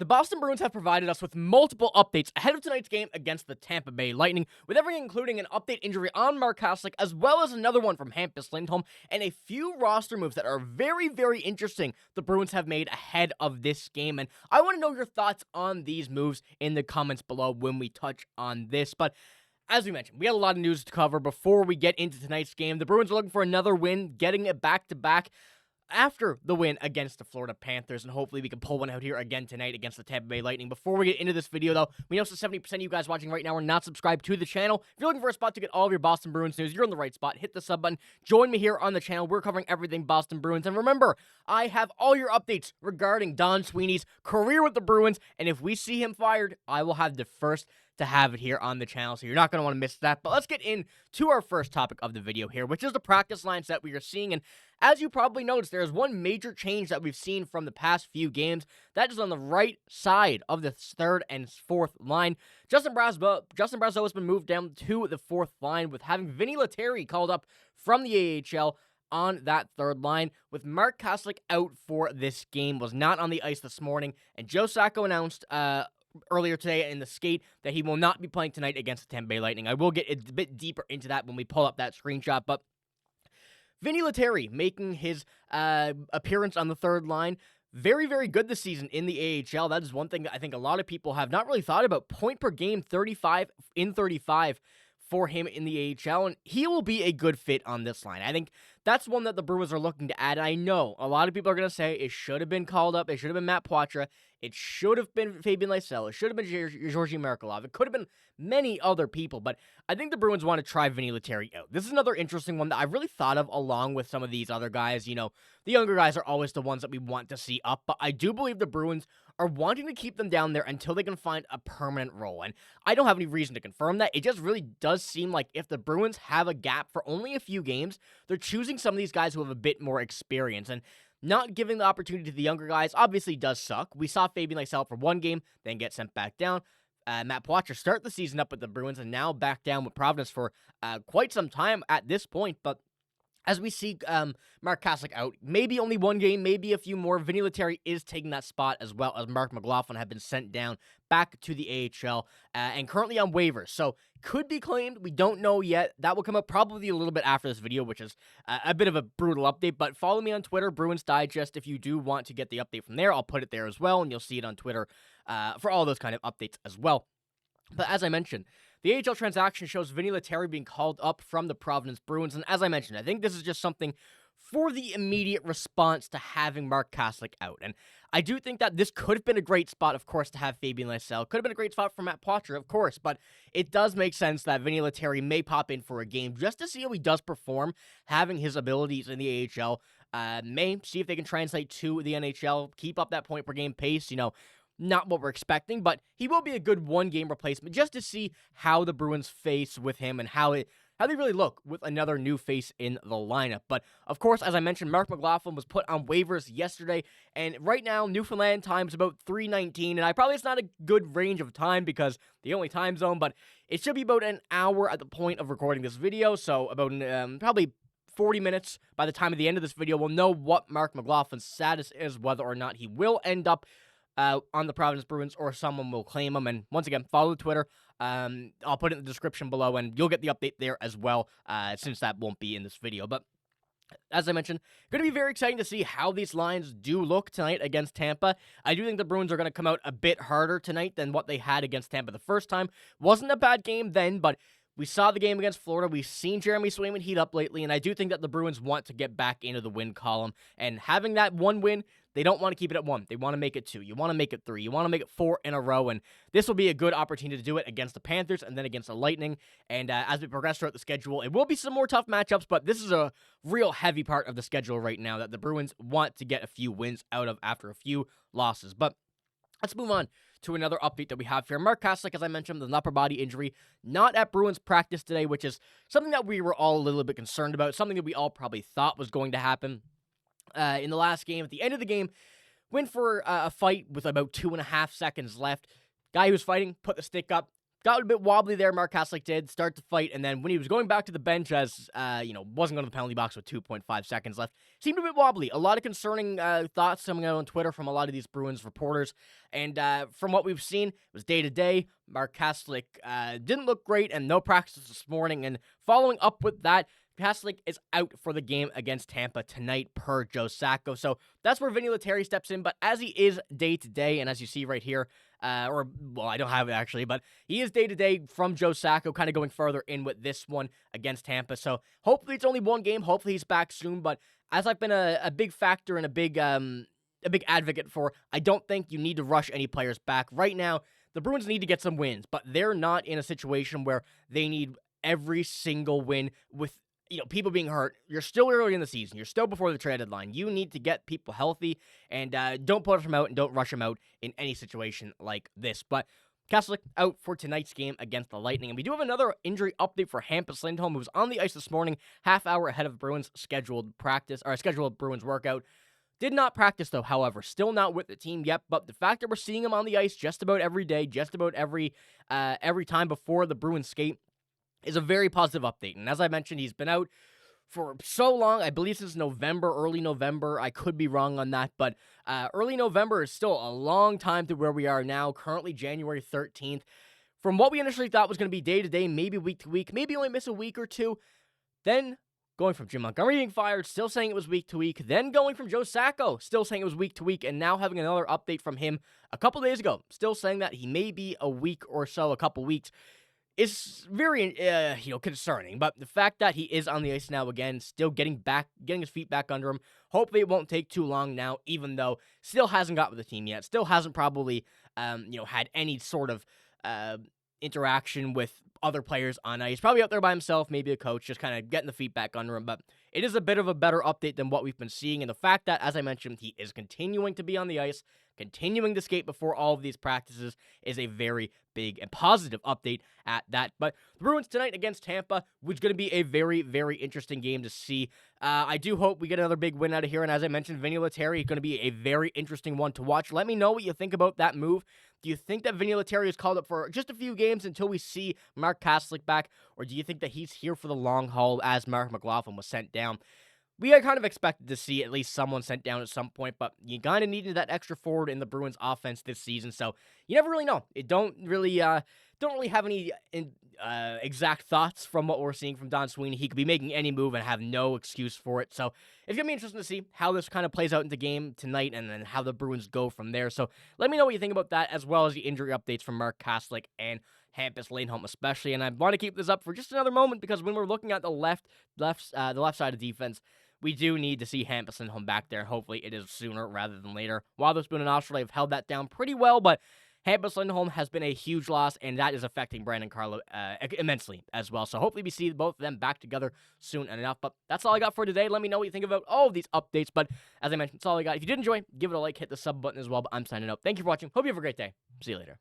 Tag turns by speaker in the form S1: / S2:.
S1: The Boston Bruins have provided us with multiple updates ahead of tonight's game against the Tampa Bay Lightning, with everything including an update injury on Marc Kastelic, as well as another one from Hampus Lindholm, and a few roster moves that are very, very interesting the Bruins have made ahead of this game. And I want to know your thoughts on these moves in the comments below when we touch on this. But as we mentioned, we had a lot of news to cover before we get into tonight's game. The Bruins are looking for another win, getting it back-to-back after the win against the Florida Panthers, and hopefully we can pull one out here again tonight against the Tampa Bay Lightning. Before we get into this video, though, we know 70% of you guys watching right now are not subscribed to the channel. If you're looking for a spot to get all of your Boston Bruins news, you're in the right spot. Hit the sub button. Join me here on the channel. We're covering everything Boston Bruins. And remember, I have all your updates regarding Don Sweeney's career with the Bruins, and if we see him fired, I will have the first to have it here on the channel, so you're not going to want to miss that. But let's get into our first topic of the video here, which is the practice lines that we are seeing. And as you probably noticed, there is one major change that we've seen from the past few games. That is on the right side of the third and fourth line. Justin Brazeau has been moved down to the fourth line, with having Vinni Lettieri called up from the AHL on that third line, with Marc Kastelic out for this game, was not on the ice this morning, and Joe Sacco announced earlier today in the skate that he will not be playing tonight against the Tampa Bay Lightning. I will get a bit deeper into that when we pull up that screenshot, but Vinni Lettieri making his appearance on the third line. Very, very good this season in the AHL. That is one thing that I think a lot of people have not really thought about. Point per game, 35 in 35 for him in the AHL, and he will be a good fit on this line. I think that's one that the Bruins are looking to add. I know a lot of people are going to say it should have been called up. It should have been Matt Poitras. It should have been Fabian Lysell. It should have been Georgi Merkulov. It could have been many other people, but I think the Bruins want to try Vinni Lettieri out. This is another interesting one that I've really thought of along with some of these other guys. You know, the younger guys are always the ones that we want to see up, but I do believe the Bruins are wanting to keep them down there until they can find a permanent role, and I don't have any reason to confirm that. It just really does seem like if the Bruins have a gap for only a few games, they're choosing some of these guys who have a bit more experience, and not giving the opportunity to the younger guys obviously does suck. We saw Fabian Lysell for one game, then get sent back down. Matt Poitras start the season up with the Bruins and now back down with Providence for quite some time at this point, but as we see Marc Kastelic out, maybe only one game, maybe a few more, Vinni Lettieri is taking that spot, as well as Marc McLaughlin have been sent down back to the AHL and currently on waivers. So could be claimed. We don't know yet. That will come up probably a little bit after this video, which is a bit of a brutal update. But follow me on Twitter, Bruins Digest, if you do want to get the update from there. I'll put it there as well, and you'll see it on Twitter for all those kind of updates as well. But as I mentioned, the AHL transaction shows Vinni Lettieri being called up from the Providence Bruins. And as I mentioned, I think this is just something for the immediate response to having Marc Kastelic out. And I do think that this could have been a great spot, of course, to have Fabian Lysell. Could have been a great spot for Matt Poitras, of course. But it does make sense that Vinni Lettieri may pop in for a game just to see how he does perform, having his abilities in the AHL. May see if they can translate to the NHL, keep up that point per game pace, you know. Not what we're expecting, but he will be a good one-game replacement just to see how the Bruins face with him and how they really look with another new face in the lineup. But, of course, as I mentioned, Marc McLaughlin was put on waivers yesterday, and right now, Newfoundland time is about 3:19, and it's not a good range of time because the only time zone, but it should be about an hour at the point of recording this video, so about probably 40 minutes by the time of the end of this video, we'll know what Marc McLaughlin's status is, whether or not he will end up on the Providence Bruins, or someone will claim him. And once again, follow Twitter. I'll put it in the description below, and you'll get the update there as well, since that won't be in this video. But as I mentioned, going to be very exciting to see how these lines do look tonight against Tampa. I do think the Bruins are going to come out a bit harder tonight than what they had against Tampa the first time. Wasn't a bad game then, but we saw the game against Florida. We've seen Jeremy Swayman heat up lately, and I do think that the Bruins want to get back into the win column. And having that one win, they don't want to keep it at one. They want to make it two. You want to make it three. You want to make it four in a row, and this will be a good opportunity to do it against the Panthers and then against the Lightning. And as we progress throughout the schedule, it will be some more tough matchups, but this is a real heavy part of the schedule right now that the Bruins want to get a few wins out of after a few losses. But let's move on to another update that we have here. Marc Kastelic, as I mentioned, the upper body injury, not at Bruins practice today, which is something that we were all a little bit concerned about, something that we all probably thought was going to happen. In the last game, at the end of the game, went for a fight with about 2.5 seconds left. Guy who was fighting put the stick up, got a bit wobbly there, Marc Kastelic did start to fight, and then when he was going back to the bench as, wasn't going to the penalty box with 2.5 seconds left, seemed a bit wobbly. A lot of concerning thoughts coming out on Twitter from a lot of these Bruins reporters, and from what we've seen, it was day-to-day. Marc Kastelic didn't look great, and no practice this morning, and following up with that, Kastelic is out for the game against Tampa tonight per Joe Sacco. So that's where Vinni Lettieri steps in. But as he is day-to-day, and as you see right here, I don't have it actually, but he is day-to-day from Joe Sacco, kind of going further in with this one against Tampa. So hopefully it's only one game. Hopefully he's back soon. But as I've been a big factor and a big advocate for, I don't think you need to rush any players back. Right now, the Bruins need to get some wins, but they're not in a situation where they need every single win with people being hurt. You're still early in the season. You're still before the trade deadline. You need to get people healthy, and don't put them out and don't rush them out in any situation like this. But Kastelic out for tonight's game against the Lightning. And we do have another injury update for Hampus Lindholm, who was on the ice this morning, half hour ahead of Bruins scheduled Bruins workout. Did not practice, though, however. Still not with the team yet, but the fact that we're seeing him on the ice just about every day, just about every time before the Bruins skate, is a very positive update. And as I mentioned, he's been out for so long. I believe since November, early November. I could be wrong on that, but early November is still a long time to where we are now, currently January 13th. From what we initially thought was going to be day-to-day, maybe week-to-week, maybe only miss a week or two, then going from Jim Montgomery being fired, still saying it was week-to-week, then going from Joe Sacco, still saying it was week-to-week, and now having another update from him a couple days ago, still saying that he may be a week or so, a couple weeks, is very, concerning. But the fact that he is on the ice now again, still getting his feet back under him, hopefully it won't take too long now, even though still hasn't got with the team yet, still hasn't probably, had any sort of interaction with other players on ice. Probably out there by himself, maybe a coach, just kind of getting the feet back under him. But it is a bit of a better update than what we've been seeing. And the fact that, as I mentioned, he is continuing to be on the ice, continuing to skate before all of these practices is a very big and positive update at that. But the Bruins tonight against Tampa was going to be a very, very interesting game to see. I do hope we get another big win out of here. And as I mentioned, Vinni Lettieri is going to be a very interesting one to watch. Let me know what you think about that move. Do you think that Vinni Lettieri is called up for just a few games until we see Marc Kastelic back? Or do you think that he's here for the long haul as Marc McLaughlin was sent down? We had kind of expected to see at least someone sent down at some point, but you kind of needed that extra forward in the Bruins offense this season, so you never really know. It don't really have any exact thoughts from what we're seeing from Don Sweeney. He could be making any move and have no excuse for it, so it's going to be interesting to see how this kind of plays out in the game tonight and then how the Bruins go from there. So let me know what you think about that, as well as the injury updates from Marc Kastelic and Hampus Lindholm especially. And I want to keep this up for just another moment because when we're looking at the left side of defense, we do need to see Hampus Lindholm back there. Hopefully it is sooner rather than later. Wotherspoon and Osterley have held that down pretty well, but Hampus Lindholm has been a huge loss, and that is affecting Brandon Carlo immensely as well. So hopefully we see both of them back together soon enough. But that's all I got for today. Let me know what you think about all of these updates. But as I mentioned, that's all I got. If you did enjoy, give it a like, hit the sub button as well. But I'm signing out. Thank you for watching. Hope you have a great day. See you later.